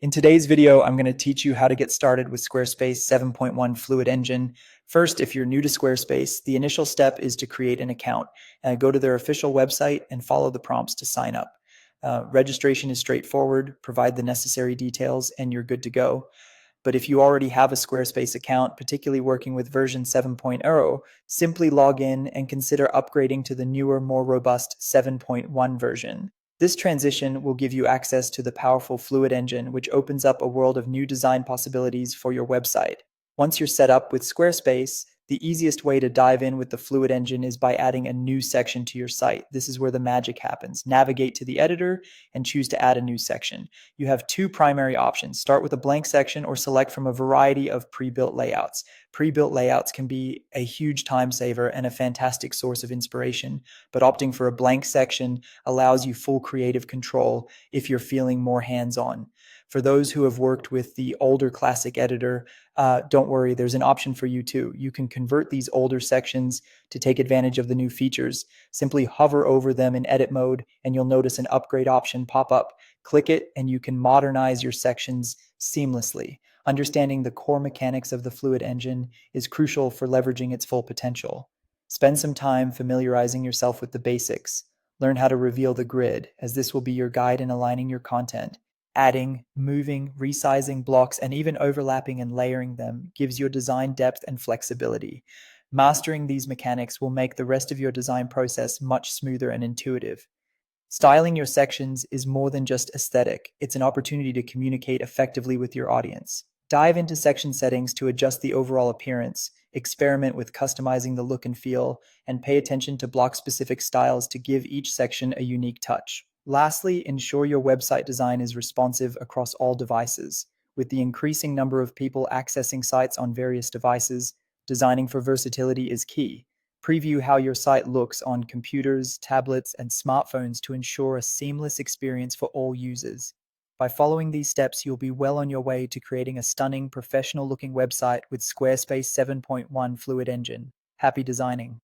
In today's video, I'm going to teach you how to get started with Squarespace 7.1 Fluid Engine. First, if you're new to Squarespace, the initial step is to create an account. Go to their official website and follow the prompts to sign up. Registration is straightforward, provide the necessary details, and you're good to go. But if you already have a Squarespace account, particularly working with version 7.0, simply log in and consider upgrading to the newer, more robust 7.1 version. This transition will give you access to the powerful Fluid Engine, which opens up a world of new design possibilities for your website. Once you're set up with Squarespace, the easiest way to dive in with the Fluid Engine is by adding a new section to your site. This is where the magic happens. Navigate to the editor and choose to add a new section. You have two primary options. Start with a blank section or select from a variety of pre-built layouts. Pre-built layouts can be a huge time saver and a fantastic source of inspiration, but opting for a blank section allows you full creative control if you're feeling more hands-on. For those who have worked with the older classic editor, don't worry, there's an option for you too. You can convert these older sections to take advantage of the new features. Simply hover over them in edit mode and you'll notice an upgrade option pop up. Click it and you can modernize your sections seamlessly. Understanding the core mechanics of the Fluid Engine is crucial for leveraging its full potential. Spend some time familiarizing yourself with the basics. Learn how to reveal the grid, as this will be your guide in aligning your content. Adding, moving, resizing blocks, and even overlapping and layering them gives your design depth and flexibility. Mastering these mechanics will make the rest of your design process much smoother and intuitive. Styling your sections is more than just aesthetic, it's an opportunity to communicate effectively with your audience. Dive into section settings to adjust the overall appearance, experiment with customizing the look and feel, and pay attention to block-specific styles to give each section a unique touch. Lastly, ensure your website design is responsive across all devices. With the increasing number of people accessing sites on various devices, designing for versatility is key. Preview how your site looks on computers, tablets, and smartphones to ensure a seamless experience for all users. By following these steps, you'll be well on your way to creating a stunning, professional-looking website with Squarespace 7.1 Fluid Engine. Happy designing!